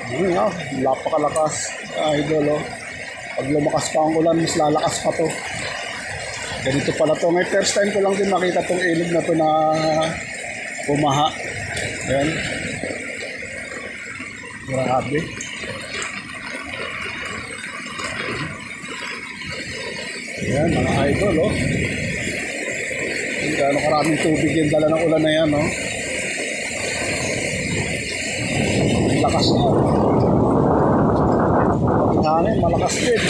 Yun nga, napakalakas, idol, oh. Pag lumakas pa ang ulan, mas lalakas pa to. Ganito pala to. May first time ko lang din makita tong ilog na to na bumaha. Ayan. Grabe. Ayan, mga idol, oh. Gano'ng karaming tubig yung dala ng ulan na yan, oh. Lakas na. Pati hangin, malakas din.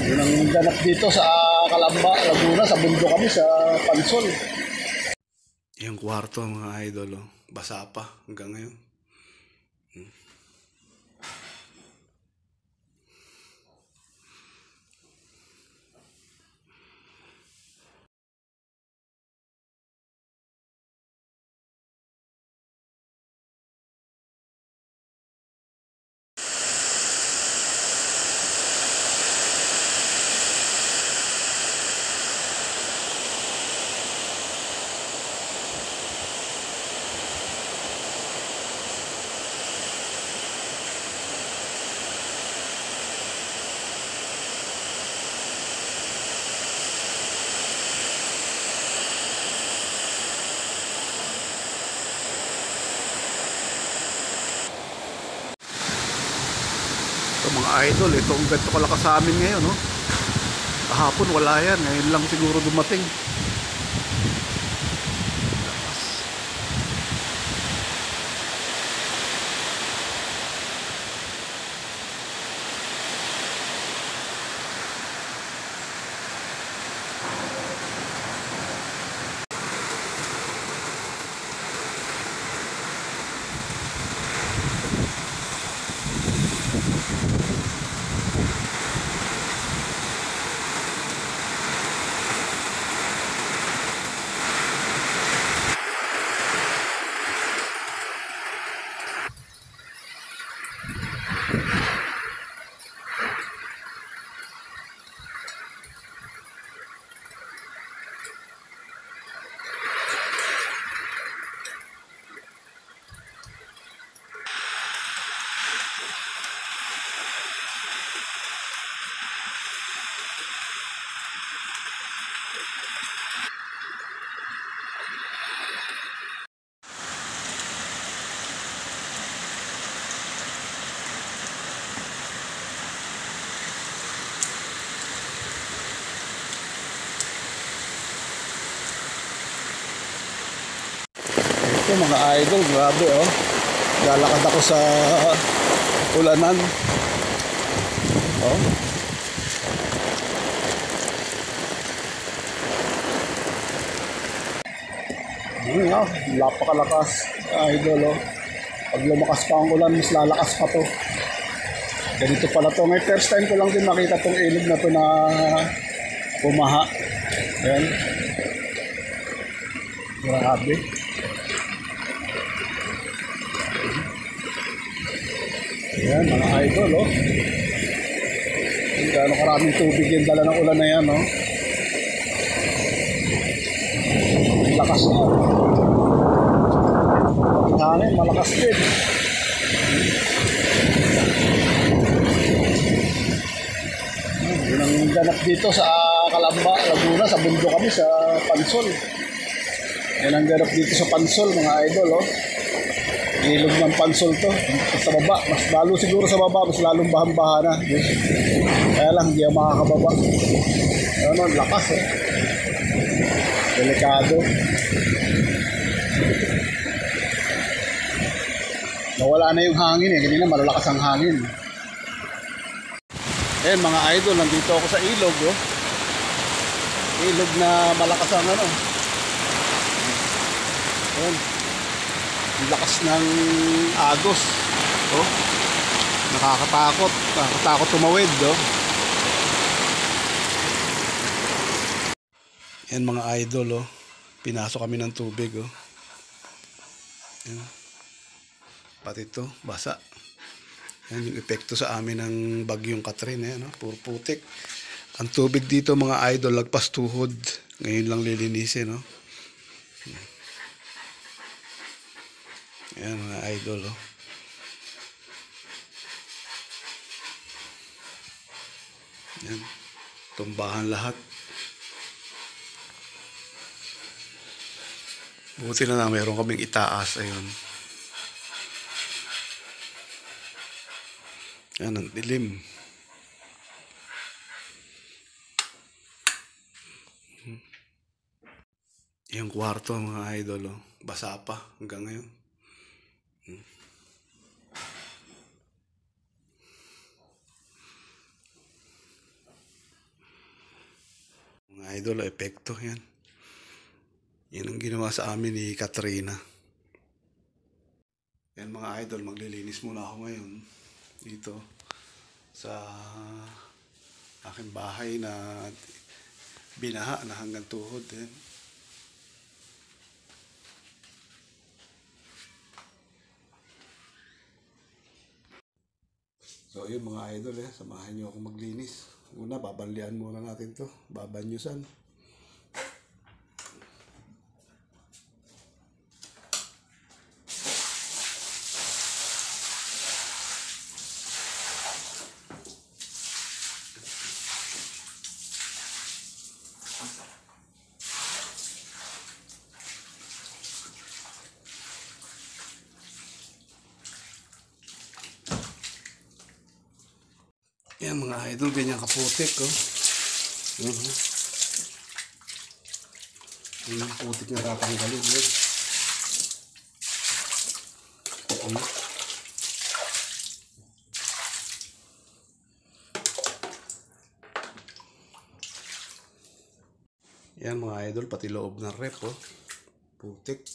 Yun ang ganap dito sa Calamba, Laguna, sa bundok kami, sa Pansol. Yung kwarto mga idol, oh. Basa pa hanggang ngayon. So mga idol, itong ganito kalakas sa amin ngayon, no? Kahapon wala yan, ngayon lang siguro dumating. Ito mga idol, grabe, oh. Lalakad ako sa ulanan. Oh. Yun nga, napakalakas, idol, oh. Pag lumakas pa ang ulan, mas lalakas pa to. Ganito pala to. May first time ko lang din makita tong ilog na to na bumaha. Ayan. Grabe. Ayan, mga idol, oh. Gano'ng karaming tubig yung dala ng ulan na yan, oh. Lakas na. Pati hangin, malakas din. Yun ang ganap dito sa Calamba, Laguna, sa bundok kami, sa Pansol. Yan ang ganap dito sa Pansol, mga idol, oh. Ilog ng Pansol to. Sa baba, mas lalo siguro sa baba, mas lalong bahan-baha na. Kaya lang, hindi ako makakababa. Ano, lakas, eh. Delikado. Nawala na yung hangin, eh. Kanina malalakas ang hangin. Ayan, mga idol, nandito ako sa ilog, oh. Ilog na malakas ang ano. Ayan. Lakas ng agos, oh. Nakakatakot tumawid, oh. Yan mga idol, oh. Pinasok kami ng tubig, oh. Yan. Pati ito, basa. Yan yung epekto sa amin ng bagyong Catherine, eh, no? Puro putik. Ang tubig dito mga idol, lagpas tuhod. Ngayon lang lilinisin, no? Ayan mga idol, oh. Ayan. Tumbahan lahat. Buti na lang meron kaming itaas. Ayun. Ayan, ang dilim. Yung kwarto mga idol, oh. Basa pa hanggang ngayon. Mga idol, epekto yan. Yan ang ginawa sa amin ni Katrina. Yan mga idol, maglilinis muna ako ngayon dito sa aking bahay na binaha na hanggang tuhod. Yan. So yun mga idol, samahan nyo ako maglinis. Una, babanlian muna natin to, babanyusan. Yan mga idol, ganyan kaputik, oh. Yan, oh. Yan yung putik na tatanggalin, yan. Yan mga idol, pati loob ng rep, oh. Putik.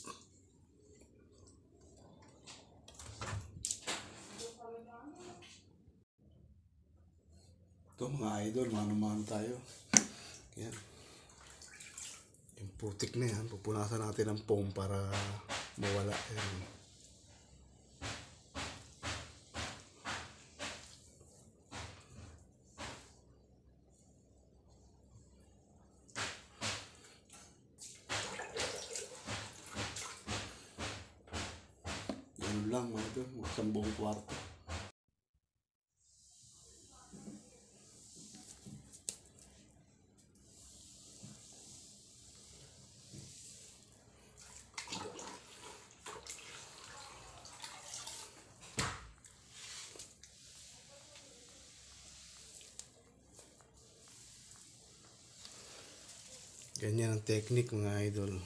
Ito mga idol, mano-mano tayo. Yan. Yung putik na yan, pupunasan natin ng foam para mawala. Yan. Yan lang mga idol, isang buong kwarto. Ganyan ang technique mga idol.